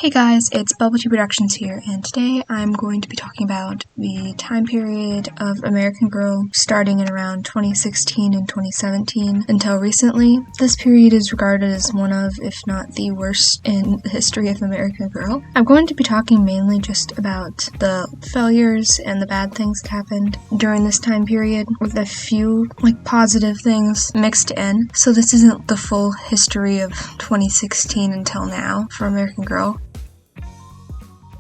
Hey guys, it's Bubble Tea Productions here, and today I'm going to be talking about the time period of American Girl starting in around 2016 and 2017 until recently. This period is regarded as one of, if not the worst in the history of American Girl. I'm going to be talking mainly just about the failures and the bad things that happened during this time period, with a few positive things mixed in. So this isn't the full history of 2016 until now for American Girl.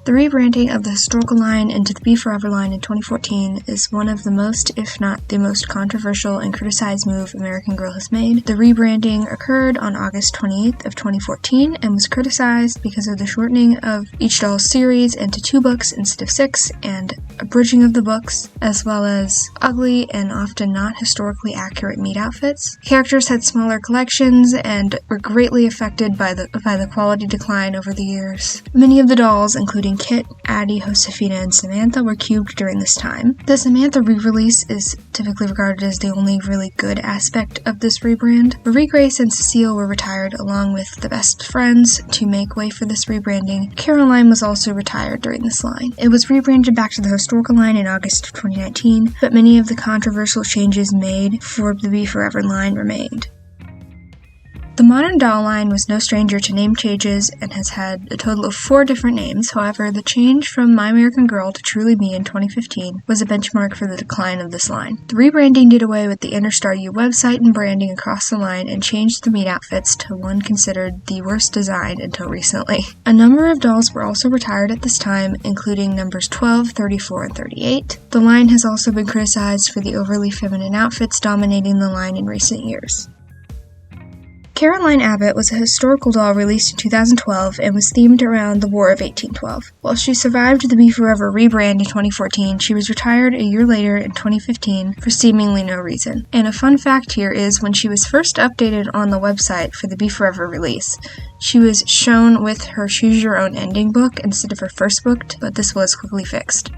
The rebranding of the historical line into the Be Forever line in 2014 is one of the most, if not the most controversial and criticized move American Girl has made. The rebranding occurred on August 28th of 2014 and was criticized because of the shortening of each doll's series into 2 books instead of 6 and abridging of the books, as well as ugly and often not historically accurate meat outfits. Characters had smaller collections and were greatly affected by the quality decline over the years. Many of the dolls, including Kit, Addie, Josefina, and Samantha, were cubed during this time. The Samantha re-release is typically regarded as the only really good aspect of this rebrand. Marie Grace and Cecile were retired along with the best friends to make way for this rebranding. Caroline was also retired during this line. It was rebranded back to the historical line in August of 2019, but many of the controversial changes made for the Be Forever line remained. The modern doll line was no stranger to name changes and has had a total of 4 different names. However, the change from My American Girl to Truly Me in 2015 was a benchmark for the decline of this line. The rebranding did away with the Interstar U website and branding across the line and changed the meat outfits to one considered the worst design until recently. A number of dolls were also retired at this time, including numbers 12, 34, and 38. The line has also been criticized for the overly feminine outfits dominating the line in recent years. Caroline Abbott was a historical doll released in 2012 and was themed around the War of 1812. While she survived the Be Forever rebrand in 2014, she was retired a year later in 2015 for seemingly no reason. And a fun fact here is when she was first updated on the website for the Be Forever release, she was shown with her Choose Your Own Ending book instead of her first book, but this was quickly fixed.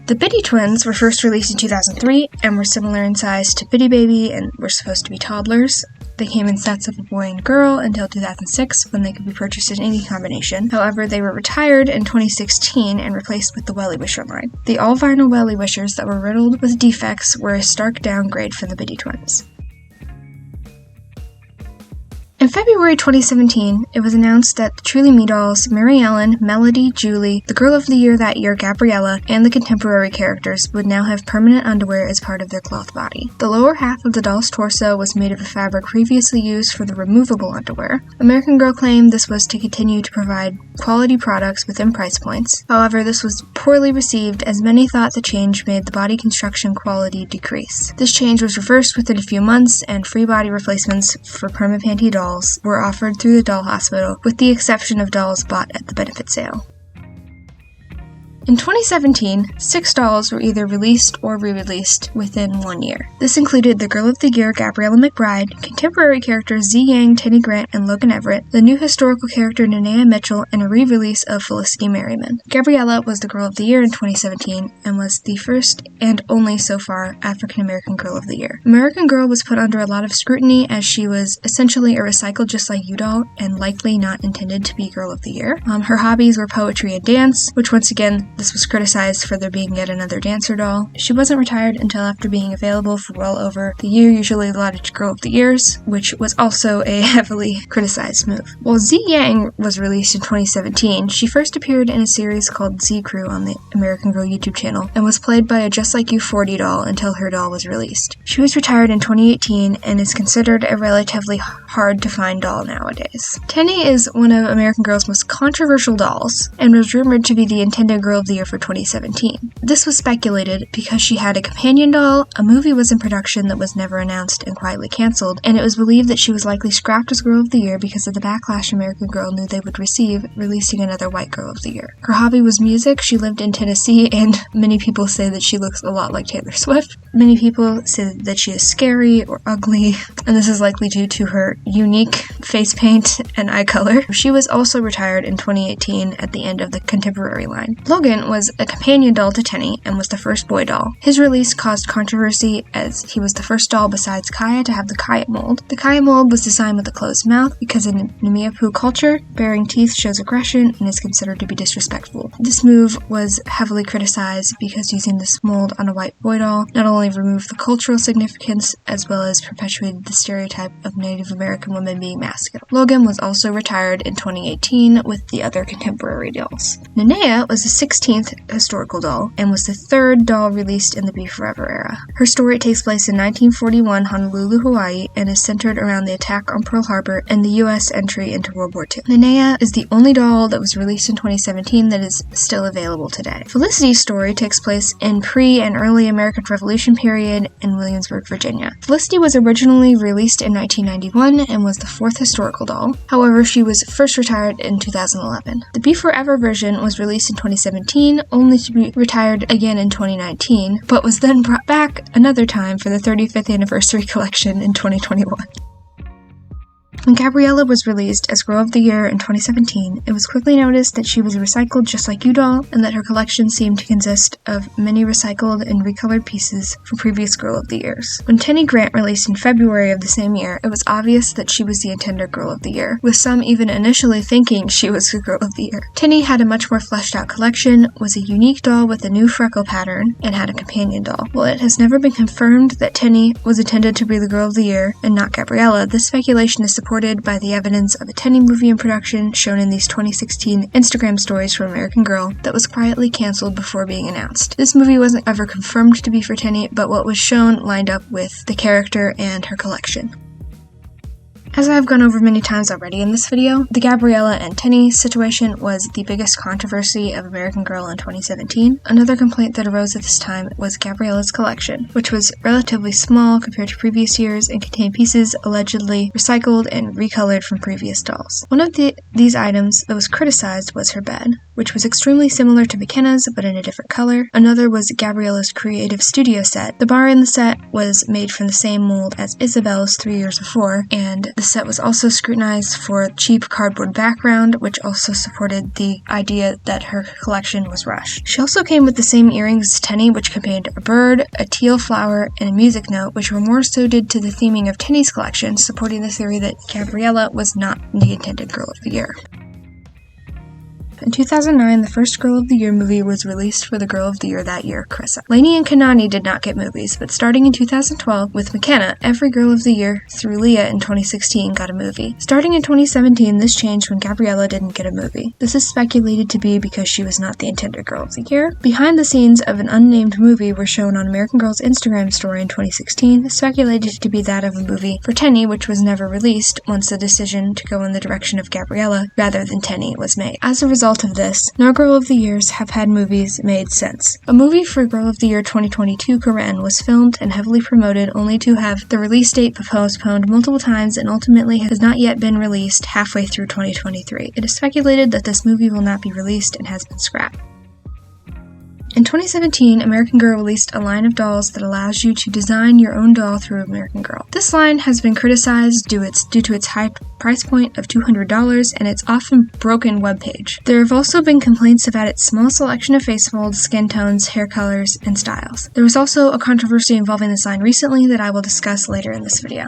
The Biddy twins were first released in 2003 and were similar in size to Biddy Baby and were supposed to be toddlers. They came in sets of a boy and girl until 2006 when they could be purchased in any combination. However, they were retired in 2016 and replaced with the Welly Wisher line. The all-vinyl Welly Wishers that were riddled with defects were a stark downgrade from the Biddy twins. In February 2017, it was announced that the Truly Me dolls, Mary Ellen, Melody, Julie, the Girl of the Year that year, Gabriella, and the contemporary characters would now have permanent underwear as part of their cloth body. The lower half of the doll's torso was made of a fabric previously used for the removable underwear. American Girl claimed this was to continue to provide quality products within price points. However, this was poorly received as many thought the change made the body construction quality decrease. This change was reversed within a few months, and free body replacements for Permapanties dolls were offered through the doll hospital, with the exception of dolls bought at the benefit sale. In 2017, 6 dolls were either released or re-released within 1 year. This included the Girl of the Year, Gabriella McBride, contemporary characters Z Yang, Tenny Grant, and Logan Everett, the new historical character Nenea Mitchell, and a re-release of Felicity Merriman. Gabriella was the Girl of the Year in 2017 and was the first and only so far African-American Girl of the Year. American Girl was put under a lot of scrutiny as she was essentially a recycled Just Like You doll and likely not intended to be Girl of the Year. Her hobbies were poetry and dance, which once again, this was criticized for there being yet another dancer doll. She wasn't retired until after being available for well over the year usually allotted to Girl of the Years, which was also a heavily criticized move. While Z Yang was released in 2017, she first appeared in a series called Z Crew on the American Girl YouTube channel and was played by a Just Like You 40 doll until her doll was released. She was retired in 2018 and is considered a relatively hard to find doll nowadays. Tenny is one of American Girl's most controversial dolls and was rumored to be the intended Girl of the Year for 2017. This was speculated because she had a companion doll, a movie was in production that was never announced and quietly cancelled, and it was believed that she was likely scrapped as Girl of the Year because of the backlash American Girl knew they would receive releasing another white Girl of the Year. Her hobby was music, she lived in Tennessee, and many people say that she looks a lot like Taylor Swift. Many people say that she is scary or ugly, and this is likely due to her unique face paint and eye color. She was also retired in 2018 at the end of the contemporary line. Logan Logan was a companion doll to Tenny and was the first boy doll. His release caused controversy as he was the first doll besides Kaya to have the Kaya mold. The Kaya mold was designed with a closed mouth because in Namiapu culture, baring teeth shows aggression and is considered to be disrespectful. This move was heavily criticized because using this mold on a white boy doll not only removed the cultural significance as well as perpetuated the stereotype of Native American women being masculine. Logan was also retired in 2018 with the other contemporary dolls. Nenea was the 16th historical doll and was the third doll released in the Be Forever era. Her story takes place in 1941 Honolulu, Hawaii, and is centered around the attack on Pearl Harbor and the U.S. entry into World War II. Nenea is the only doll that was released in 2017 that is still available today. Felicity's story takes place in pre- and early American Revolution period in Williamsburg, Virginia. Felicity was originally released in 1991 and was the fourth historical doll. However, she was first retired in 2011. The Be Forever version was released in 2017, only to be retired again in 2019, but was then brought back another time for the 35th anniversary collection in 2021. When Gabriella was released as Girl of the Year in 2017, it was quickly noticed that she was recycled just like U-Doll, and that her collection seemed to consist of many recycled and recolored pieces from previous Girl of the Years. When Tenny Grant released in February of the same year, it was obvious that she was the intended Girl of the Year, with some even initially thinking she was the Girl of the Year. Tenny had a much more fleshed out collection, was a unique doll with a new freckle pattern, and had a companion doll. While it has never been confirmed that Tenny was intended to be the Girl of the Year and not Gabriella, this speculation is supported by the evidence of a Tenny movie in production shown in these 2016 Instagram stories from American Girl that was quietly cancelled before being announced. This movie wasn't ever confirmed to be for Tenny, but what was shown lined up with the character and her collection. As I have gone over many times already in this video, the Gabriella and Tenny situation was the biggest controversy of American Girl in 2017. Another complaint that arose at this time was Gabriella's collection, which was relatively small compared to previous years and contained pieces allegedly recycled and recolored from previous dolls. One of these items that was criticized was her bed, which was extremely similar to McKenna's but in a different color. Another was Gabriella's creative studio set. The bar in the set was made from the same mold as Isabel's 3 years before, and the set was also scrutinized for a cheap cardboard background, which also supported the idea that her collection was rushed. She also came with the same earrings as Tenny, which contained a bird, a teal flower, and a music note, which were more suited to the theming of Tenny's collection, supporting the theory that Gabriella was not the intended Girl of the Year. In 2009, the first Girl of the Year movie was released for the Girl of the Year that year, Carissa. Lainey and Kanani did not get movies, but starting in 2012, with McKenna, every Girl of the Year through Leah in 2016 got a movie. Starting in 2017, this changed when Gabriella didn't get a movie. This is speculated to be because she was not the intended Girl of the Year. Behind the scenes of an unnamed movie were shown on American Girl's Instagram story in 2016, speculated to be that of a movie for Tenny, which was never released once the decision to go in the direction of Gabriella rather than Tenny was made. As a result of this, no Girl of the Years have had movies made since. A movie for Girl of the Year 2022, Karen, was filmed and heavily promoted only to have the release date postponed multiple times and ultimately has not yet been released halfway through 2023. It is speculated that this movie will not be released and has been scrapped. In 2017, American Girl released a line of dolls that allows you to design your own doll through American Girl. This line has been criticized due to its high price point of $200 and its often broken webpage. There have also been complaints about its small selection of face molds, skin tones, hair colors, and styles. There was also a controversy involving this line recently that I will discuss later in this video.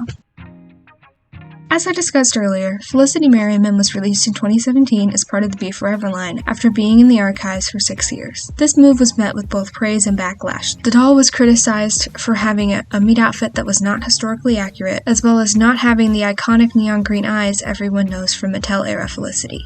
As I discussed earlier, Felicity Merriman was released in 2017 as part of the Be Forever line after being in the archives for 6 years. This move was met with both praise and backlash. The doll was criticized for having a meat outfit that was not historically accurate, as well as not having the iconic neon green eyes everyone knows from Mattel-era Felicity.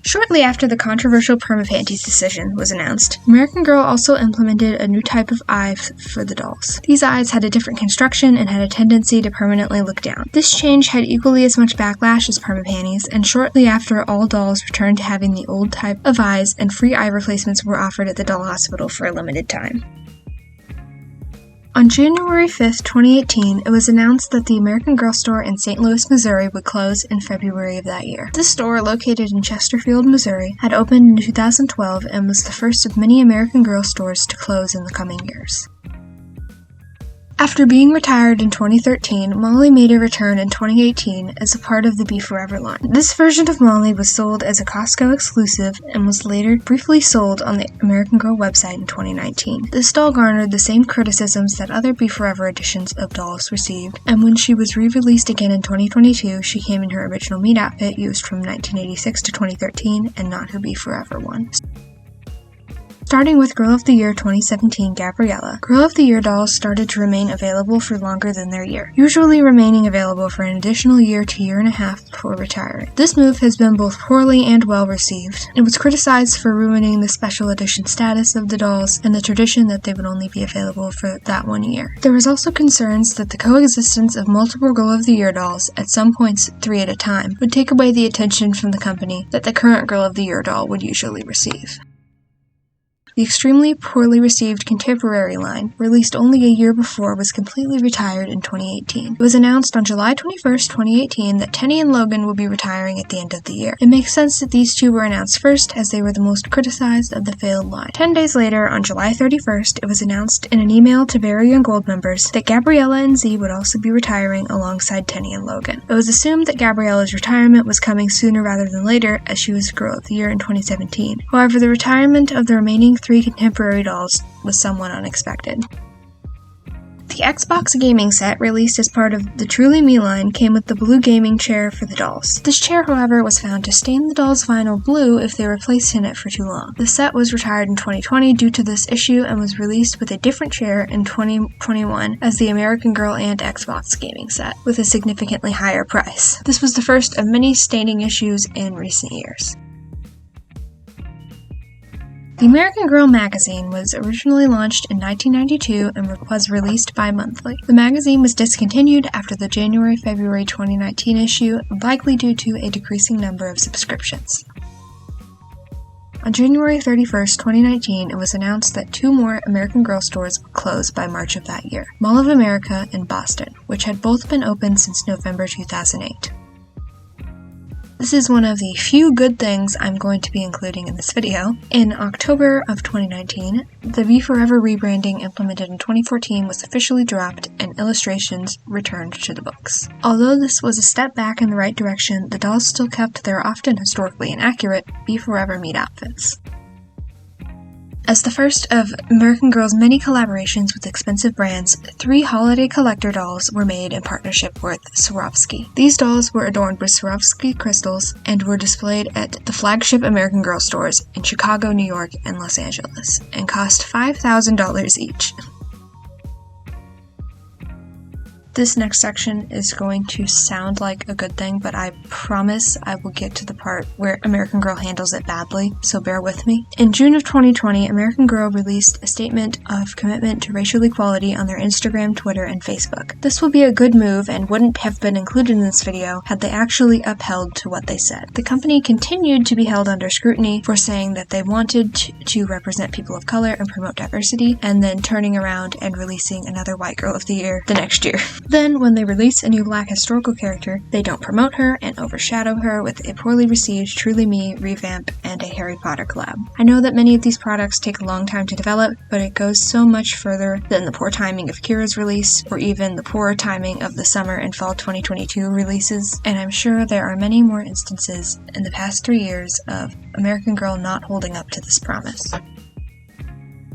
Shortly after the controversial Permapanties decision was announced, American Girl also implemented a new type of eye for the dolls. These eyes had a different construction and had a tendency to permanently look down. This change had equally as much backlash as Permapanties, and shortly after, all dolls returned to having the old type of eyes, and free eye replacements were offered at the doll hospital for a limited time. On January 5th, 2018, it was announced that the American Girl store in St. Louis, Missouri would close in February of that year. This store, located in Chesterfield, Missouri, had opened in 2012 and was the first of many American Girl stores to close in the coming years. After being retired in 2013, Molly made a return in 2018 as a part of the Be Forever line. This version of Molly was sold as a Costco exclusive and was later briefly sold on the American Girl website in 2019. This doll garnered the same criticisms that other Be Forever editions of dolls received, and when she was re-released again in 2022, she came in her original meat outfit used from 1986 to 2013 and not her Be Forever one. Starting with Girl of the Year 2017 Gabriella, Girl of the Year dolls started to remain available for longer than their year, usually remaining available for an additional year to year and a half before retiring. This move has been both poorly and well received. It was criticized for ruining the special edition status of the dolls and the tradition that they would only be available for that 1 year. There was also concerns that the coexistence of multiple Girl of the Year dolls, at some points 3 at a time, would take away the attention from the company that the current Girl of the Year doll would usually receive. The extremely poorly received Contemporary line, released only a year before, was completely retired in 2018. It was announced on July 21st, 2018 that Tenny and Logan will be retiring at the end of the year. It makes sense that these two were announced first, as they were the most criticized of the failed line. 10 days later, on July 31st, it was announced in an email to Very Young Gold members that Gabriella and Z would also be retiring alongside Tenny and Logan. It was assumed that Gabriella's retirement was coming sooner rather than later, as she was Girl of the Year in 2017. However, the retirement of the remaining 3 contemporary dolls was somewhat unexpected. The Xbox gaming set, released as part of the Truly Me line, came with the blue gaming chair for the dolls. This chair, however, was found to stain the dolls' vinyl blue if they were placed in it for too long. The set was retired in 2020 due to this issue and was released with a different chair in 2021 as the American Girl and Xbox gaming set, with a significantly higher price. This was the first of many staining issues in recent years. The American Girl magazine was originally launched in 1992 and was released bi-monthly. The magazine was discontinued after the January-February 2019 issue, likely due to a decreasing number of subscriptions. On January 31st, 2019, it was announced that 2 more American Girl stores would close by March of that year, Mall of America and Boston, which had both been open since November 2008. This is one of the few good things I'm going to be including in this video. In October of 2019, the Be Forever rebranding implemented in 2014 was officially dropped and illustrations returned to the books. Although this was a step back in the right direction, the dolls still kept their often historically inaccurate Be Forever meat outfits. As the first of American Girl's many collaborations with expensive brands, 3 holiday collector dolls were made in partnership with Swarovski. These dolls were adorned with Swarovski crystals and were displayed at the flagship American Girl stores in Chicago, New York, and Los Angeles, and cost $5,000 each. This next section is going to sound like a good thing, but I promise I will get to the part where American Girl handles it badly, so bear with me. In June of 2020, American Girl released a statement of commitment to racial equality on their Instagram, Twitter, and Facebook. This will be a good move and wouldn't have been included in this video had they actually upheld to what they said. The company continued to be held under scrutiny for saying that they wanted to represent people of color and promote diversity, and then turning around and releasing another White Girl of the Year the next year. Then, when they release a new black historical character, they don't promote her and overshadow her with a poorly received Truly Me, Revamp, and a Harry Potter collab. I know that many of these products take a long time to develop, but it goes so much further than the poor timing of Kira's release, or even the poor timing of the summer and fall 2022 releases, and I'm sure there are many more instances in the past 3 years of American Girl not holding up to this promise.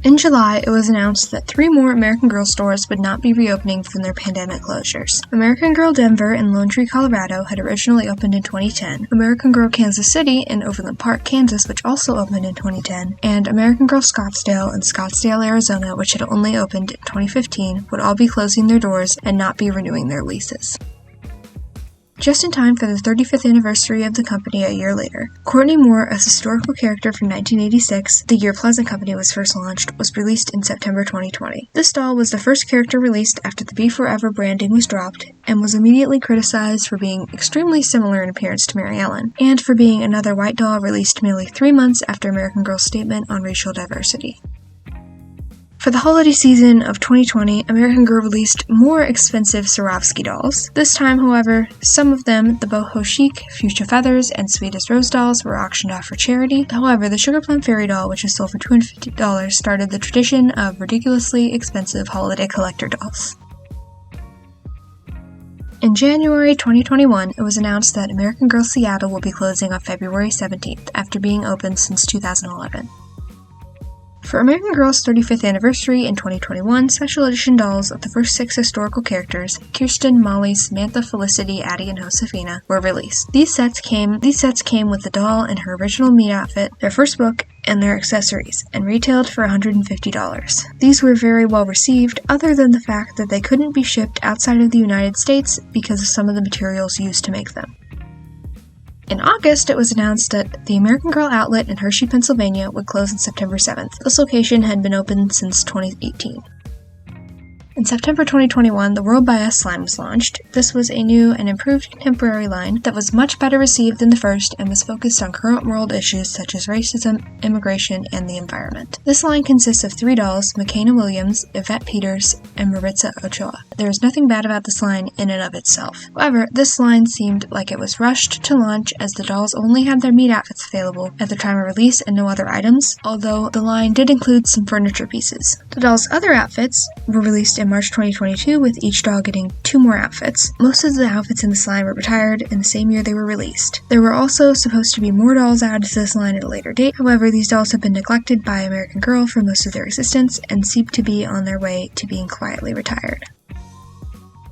In July, it was announced that 3 more American Girl stores would not be reopening from their pandemic closures. American Girl Denver in Lone Tree, Colorado had originally opened in 2010, American Girl Kansas City in Overland Park, Kansas, which also opened in 2010, and American Girl Scottsdale in Scottsdale, Arizona, which had only opened in 2015, would all be closing their doors and not be renewing their leases. Just in time for the 35th anniversary of the company a year later, Courtney Moore, a historical character from 1986, the year Pleasant Company was first launched, was released in September 2020. This doll was the first character released after the Be Forever branding was dropped, and was immediately criticized for being extremely similar in appearance to Mary Ellen, and for being another white doll released merely 3 months after American Girl's statement on racial diversity. For the holiday season of 2020, American Girl released more expensive Swarovski dolls. This time, however, some of them, the Boho Chic, Fuchsia Feathers, and Sweet as Rose dolls, were auctioned off for charity. However, the Sugar Plum Fairy doll, which is sold for $250, started the tradition of ridiculously expensive holiday collector dolls. In January 2021, it was announced that American Girl Seattle will be closing on February 17th, after being open since 2011. For American Girl's 35th anniversary in 2021, special edition dolls of the first 6 historical characters, Kirsten, Molly, Samantha, Felicity, Addie, and Josefina, were released. These sets came with the doll in her original meet outfit, their first book, and their accessories, and retailed for $150. These were very well received, other than the fact that they couldn't be shipped outside of the United States because of some of the materials used to make them. In August, it was announced that the American Girl outlet in Hershey, Pennsylvania would close on September 7th. This location had been open since 2018. In September 2021, the World by Us line was launched. This was a new and improved contemporary line that was much better received than the first and was focused on current world issues such as racism, immigration, and the environment. This line consists of 3 dolls, McKenna Williams, Yvette Peters, and Maritza Ochoa. There is nothing bad about this line in and of itself. However, this line seemed like it was rushed to launch as the dolls only had their meet outfits available at the time of release and no other items, although the line did include some furniture pieces. The dolls' other outfits were released in March 2022, with each doll getting 2 more outfits. Most of the outfits in this line were retired in the same year they were released. There were also supposed to be more dolls added to this line at a later date. However, these dolls have been neglected by American Girl for most of their existence and seem to be on their way to being quietly retired.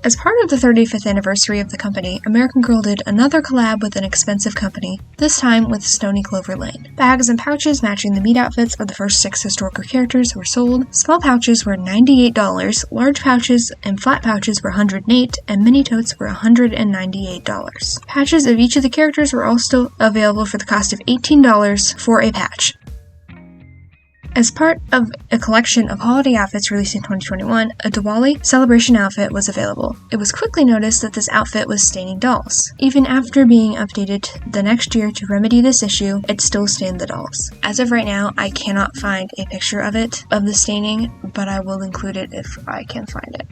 As part of the 35th anniversary of the company, American Girl did another collab with an expensive company, this time with Stony Clover Lane. Bags and pouches matching the meet outfits of the first 6 historical characters were sold. Small pouches were $98, large pouches and flat pouches were $108, and mini totes were $198. Patches of each of the characters were also available for the cost of $18 for a patch. As part of a collection of holiday outfits released in 2021, a Diwali celebration outfit was available. It was quickly noticed that this outfit was staining dolls. Even after being updated the next year to remedy this issue, it still stained the dolls. As of right now, I cannot find a picture of the staining, but I will include it if I can find it.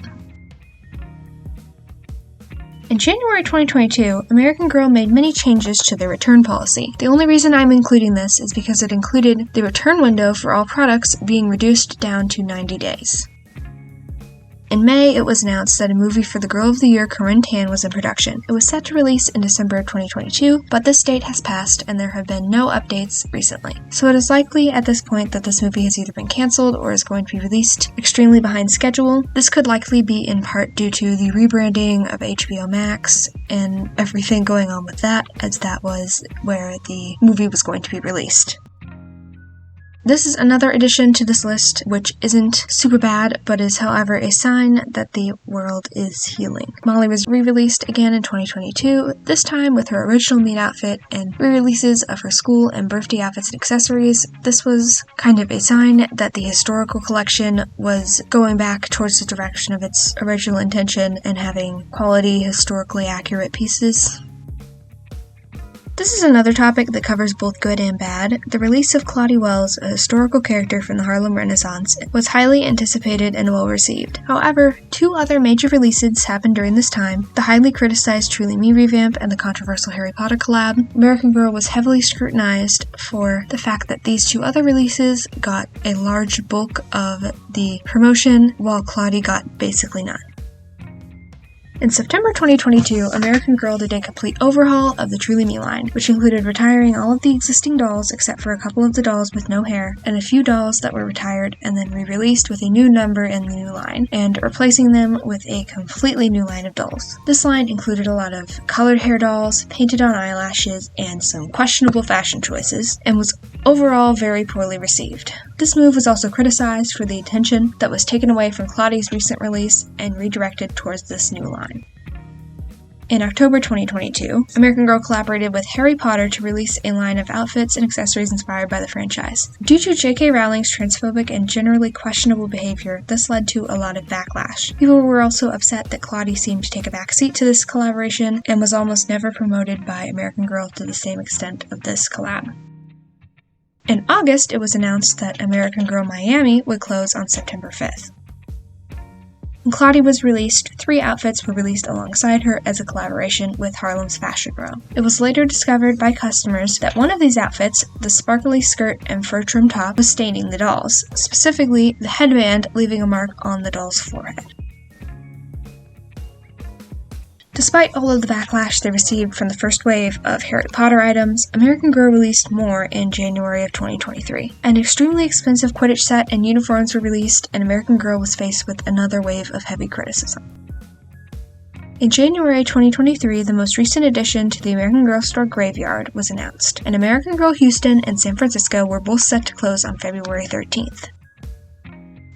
In January 2022, American Girl made many changes to their return policy. The only reason I'm including this is because it included the return window for all products being reduced down to 90 days. In May, it was announced that a movie for the Girl of the Year, Corinne Tan, was in production. It was set to release in December of 2022, but this date has passed and there have been no updates recently. So it is likely at this point that this movie has either been cancelled or is going to be released extremely behind schedule. This could likely be in part due to the rebranding of HBO Max and everything going on with that, as that was where the movie was going to be released. This is another addition to this list, which isn't super bad, but is however a sign that the world is healing. Molly was re-released again in 2022, this time with her original meet outfit and re-releases of her school and birthday outfits and accessories. This was kind of a sign that the historical collection was going back towards the direction of its original intention and having quality, historically accurate pieces. This is another topic that covers both good and bad. The release of Claudie Wells, a historical character from the Harlem Renaissance, was highly anticipated and well received. However, 2 other major releases happened during this time: the highly criticized Truly Me revamp and the controversial Harry Potter collab. American Girl was heavily scrutinized for the fact that these 2 other releases got a large bulk of the promotion, while Claudie got basically none. In September 2022, American Girl did a complete overhaul of the Truly Me line, which included retiring all of the existing dolls except for a couple of the dolls with no hair, and a few dolls that were retired and then re-released with a new number in the new line, and replacing them with a completely new line of dolls. This line included a lot of colored hair dolls, painted on eyelashes, and some questionable fashion choices, and was overall very poorly received. This move was also criticized for the attention that was taken away from Claudie's recent release and redirected towards this new line. In October 2022, American Girl collaborated with Harry Potter to release a line of outfits and accessories inspired by the franchise. Due to J.K. Rowling's transphobic and generally questionable behavior, this led to a lot of backlash. People were also upset that Claudie seemed to take a backseat to this collaboration and was almost never promoted by American Girl to the same extent of this collab. In August, it was announced that American Girl Miami would close on September 5th. When Claudie was released, 3 outfits were released alongside her as a collaboration with Harlem's Fashion Row. It was later discovered by customers that one of these outfits, the sparkly skirt and fur trim top, was staining the dolls, specifically the headband leaving a mark on the doll's forehead. Despite all of the backlash they received from the first wave of Harry Potter items, American Girl released more in January of 2023. An extremely expensive Quidditch set and uniforms were released, and American Girl was faced with another wave of heavy criticism. In January 2023, the most recent addition to the American Girl store graveyard was announced, and American Girl Houston and San Francisco were both set to close on February 13th.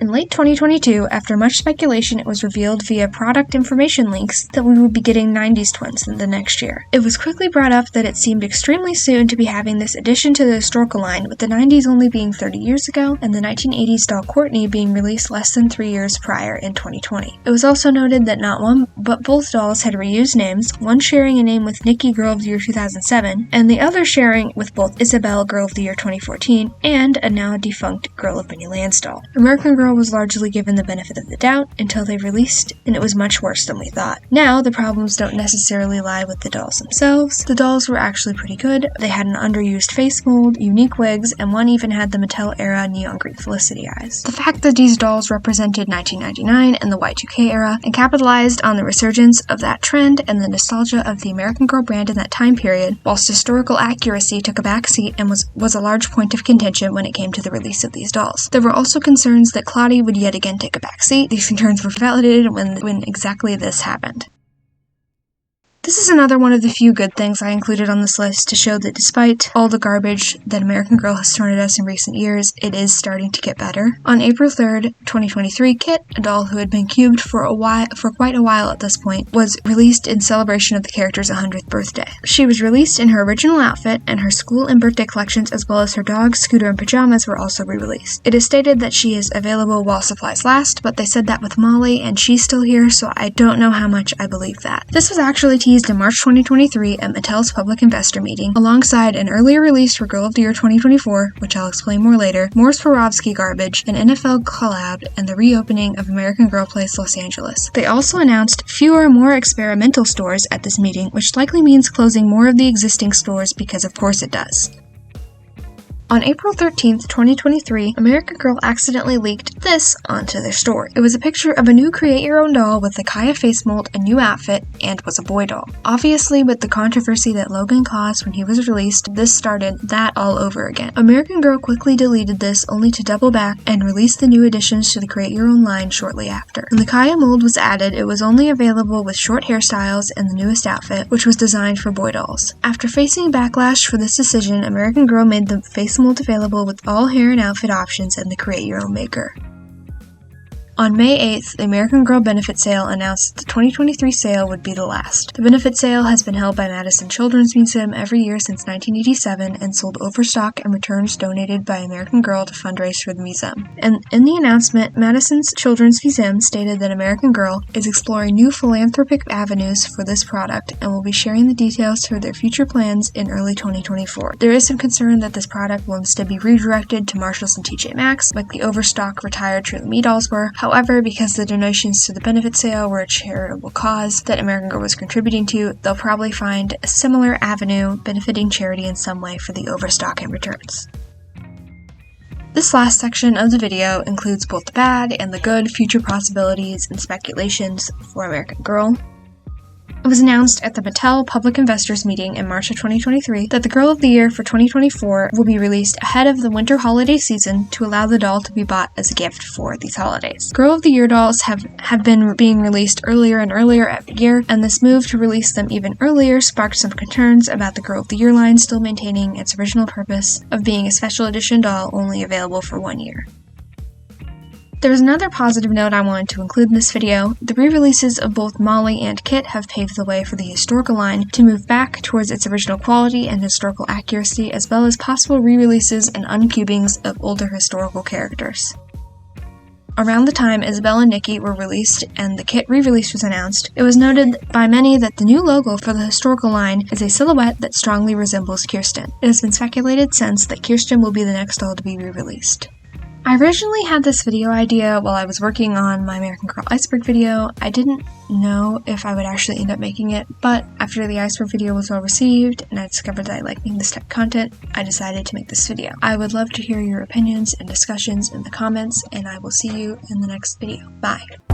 In late 2022, after much speculation, it was revealed via product information leaks that we would be getting 90s twins in the next year. It was quickly brought up that it seemed extremely soon to be having this addition to the historical line, with the 90s only being 30 years ago and the 1980s doll Courtney being released less than 3 years prior in 2020. It was also noted that not one but both dolls had reused names, one sharing a name with Nikki Girl of the Year 2007, and the other sharing with both Isabel Girl of the Year 2014 and a now defunct Girl of Many Lands doll. American Girl was largely given the benefit of the doubt until they released, and it was much worse than we thought. Now, the problems don't necessarily lie with the dolls themselves. The dolls were actually pretty good. They had an underused face mold, unique wigs, and one even had the Mattel-era neon green Felicity eyes. The fact that these dolls represented 1999 and the Y2K era, and capitalized on the resurgence of that trend and the nostalgia of the American Girl brand in that time period, whilst historical accuracy took a backseat and was a large point of contention when it came to the release of these dolls. There were also concerns that Claudie would yet again take a backseat. These concerns were validated when exactly this happened. This is another one of the few good things I included on this list to show that despite all the garbage that American Girl has thrown at us in recent years, it is starting to get better. On April 3rd, 2023, Kit, a doll who had been cubed for quite a while at this point, was released in celebration of the character's 100th birthday. She was released in her original outfit, and her school and birthday collections as well as her dog, Scooter, and pajamas were also re-released. It is stated that she is available while supplies last, but they said that with Molly, and she's still here, so I don't know how much I believe that. This was actually teased in March 2023 at Mattel's public investor meeting, alongside an earlier release for Girl of the Year 2024, which I'll explain more later, more Swarovski garbage, an NFL collab, and the reopening of American Girl Place Los Angeles. They also announced fewer, more experimental stores at this meeting, which likely means closing more of the existing stores because of course it does. On April 13th, 2023, American Girl accidentally leaked this onto their store. It was a picture of a new create-your-own doll with the Kaya face mold, a new outfit, and was a boy doll. Obviously, with the controversy that Logan caused when he was released, this started that all over again. American Girl quickly deleted this, only to double back and release the new additions to the create-your-own line shortly after. When the Kaya mold was added, it was only available with short hairstyles and the newest outfit, which was designed for boy dolls. After facing backlash for this decision, American Girl made the face mold available with all hair and outfit options and the Create Your Own Maker. On May 8th, the American Girl benefit sale announced that the 2023 sale would be the last. The benefit sale has been held by Madison Children's Museum every year since 1987 and sold overstock and returns donated by American Girl to fundraise for the museum. And in the announcement, Madison's Children's Museum stated that American Girl is exploring new philanthropic avenues for this product and will be sharing the details for their future plans in early 2024. There is some concern that this product will instead be redirected to Marshalls and TJ Maxx, like the overstock retired Truly Me dolls were. However, because the donations to the benefit sale were a charitable cause that American Girl was contributing to, they'll probably find a similar avenue benefiting charity in some way for the overstock and returns. This last section of the video includes both the bad and the good future possibilities and speculations for American Girl. It was announced at the Mattel Public Investors meeting in March of 2023 that the Girl of the Year for 2024 will be released ahead of the winter holiday season to allow the doll to be bought as a gift for these holidays. Girl of the Year dolls have been being released earlier and earlier every year, and this move to release them even earlier sparked some concerns about the Girl of the Year line still maintaining its original purpose of being a special edition doll only available for 1 year. There is another positive note I wanted to include in this video. The re-releases of both Molly and Kit have paved the way for the historical line to move back towards its original quality and historical accuracy, as well as possible re-releases and uncubings of older historical characters. Around the time Isabel and Nikki were released and the Kit re-release was announced, it was noted by many that the new logo for the historical line is a silhouette that strongly resembles Kirsten. It has been speculated since that Kirsten will be the next doll to be re-released. I originally had this video idea while I was working on my American Girl Iceberg video. I didn't know if I would actually end up making it, but after the Iceberg video was well received and I discovered that I like making this type of content, I decided to make this video. I would love to hear your opinions and discussions in the comments, and I will see you in the next video. Bye!